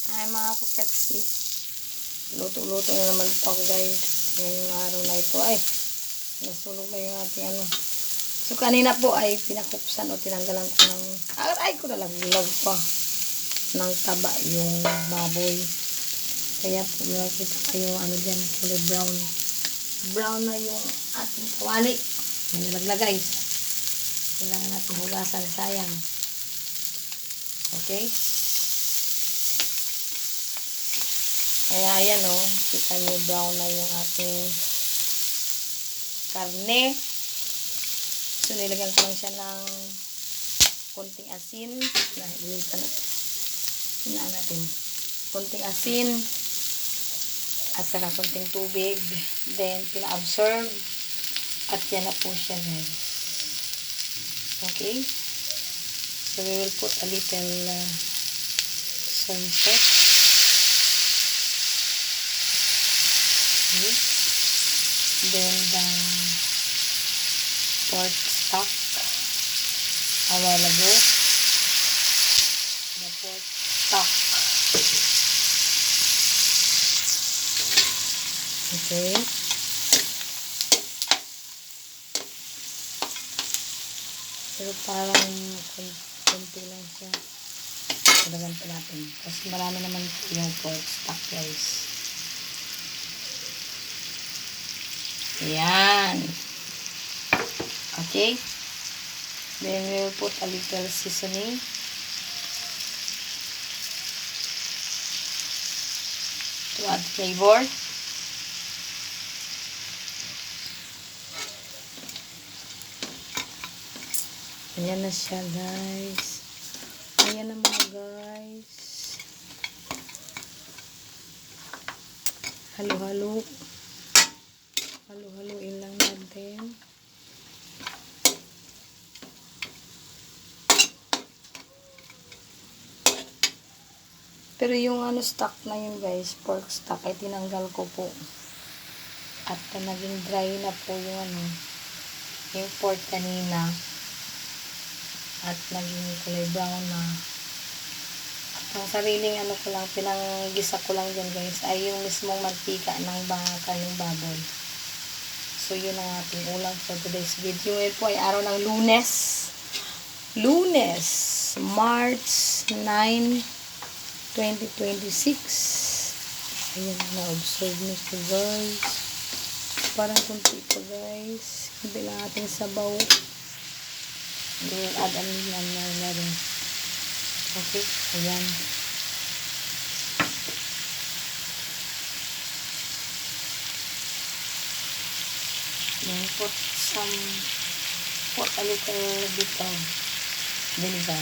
Ay mga kapeksi, luto-luto na naman po ako guys. Ngayong araw na ito ay nasunog na yung ating ano. So kanina po ay pinakupsan o tinanggalan ko ng aray ko nalaglag pa ng taba yung baboy. Kaya po nakita ko yung ano dyan, kulay brown. Brown na yung ating kawali. May nalaglag guys. Kailangan natin hugasan, sayang. Okay? Kaya ayan o, kita nyo brown na yung ating karne. So nilagyan ko lang siya ng konting asin. Ililitan natin. Hinaan natin. Konting asin at saka konting tubig. Then pina-absorb at yan na po siya guys. Okay? So we will put a little sunset. Okay. Then the pork stock a while ago. The pork stock. Okay. Pero parang konti lang siya. Talagang pa natin. Kasi marami naman yung pork stock guys. Ayan. Okay. Then we will put a little seasoning. To add flavor. Ayan na siya guys. Ayan na mga guys. Halo-halo. Halo-haloin lang natin. Pero yung ano stock na yun guys, pork stock, ay tinanggal ko po. At naging dry na po yung ano, yung pork kanina. At naging kulay brown na. Ang sariling ano ko lang, pinanggisa ko lang dyan guys, ay yung mismong mantika ng kaning baboy. So, yun ang ating ulam for today's video. Ngayon po ay araw ng Lunes. Lunes, March 9, 2026. Ayan, na-observe nyo ito guys. Parang kunti pa guys. Hindi lang ating sabaw. Hindi yung add-on na rin. Okay, ayan. Then put a little bit of vinegar.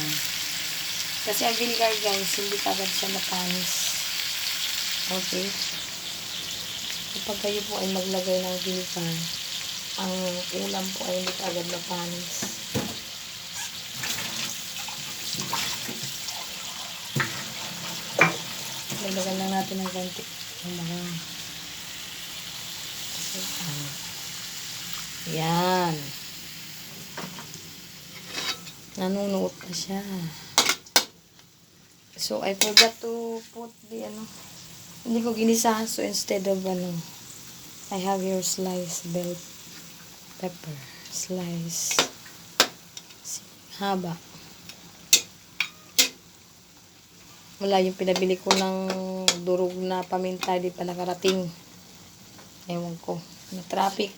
Kasi ang vinegar guys, hindi agad siya matanis. Okay. Kapag kayo po ay maglagay ng vinegar, ang ulam po ay hindi agad matanis. Lagyan lang natin ng konti. Yan. Nanunuot na siya. So, I forgot to put the ano. Hindi ko ginisa. So, instead of ano, I have your sliced bell pepper. Slice. Haba. Wala yung pinabili ko ng durog na paminta. Di pa nakarating. Ewan ko. Na traffic.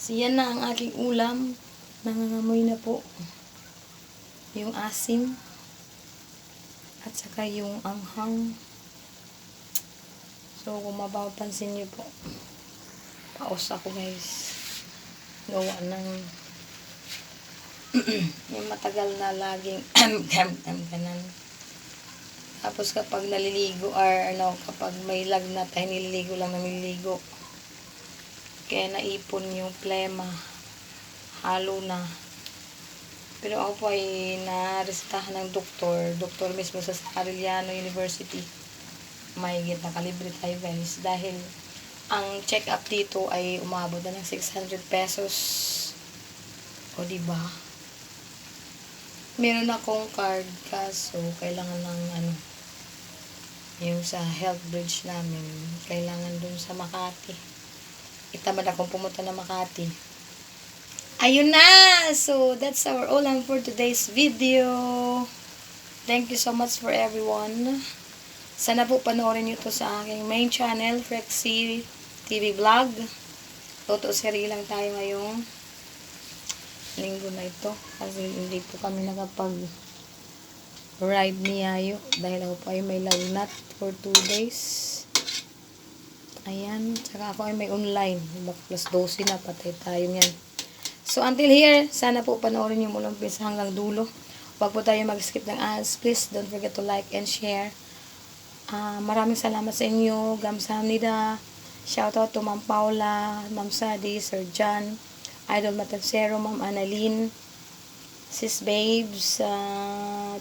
So, yan na ang aking ulam. Nangangamoy na po. Yung asim. At saka yung anghang. So, kung mapapansin nyo po, paus ako guys. Gawa ng yung matagal na laging kanan. Tapos kapag naliligo or ano, kapag may lagnat ay nililigo lang na nililigo. Kaya naipon yung plema. Halo na. Pero ako po ay naresetahan ng doktor mismo sa Arellano University. Mahigit na kalibre tayo guys. Dahil ang check-up dito ay umabot na ng 600 pesos. O diba? Meron akong card kaso kailangan ng ano, yung sa health bridge namin, kailangan dun sa Makati. Itamad akong pumunta na Makati. Ayun na! So, that's our all for today's video. Thank you so much for everyone. Sana po panoorin nyo to sa aking main channel, Rexy TV Vlog. Toto seri lang tayo ngayong linggo na ito. Kasi hindi po kami nakapag-ride ni Yayo. Dahil ako po ay may lagnat for 2 days. Ayan. Tsaka ako ay may online. Plus 12 na. Patay tayo yan. So, until here, sana po panoorin nyo mula umpisa hanggang dulo. Huwag po tayo mag-skip ng ads. Please don't forget to like and share. Maraming salamat sa inyo. Gamsahamnida. Shoutout to Ma'am Paula, Ma'am Sadi, Sir John, Idol Matansero, Ma'am Annalyn, Sis Babes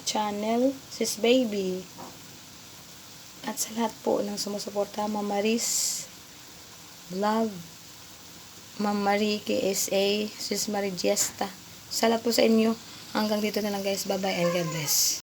channel, Sis Baby. At sa lahat po ng sumusuporta, Ma'am Maris Vlog, Ma'am Marie KSA, Sis Marie Giesta. Sa lahat po sa inyo. Hanggang dito na lang guys. Bye-bye and God bless.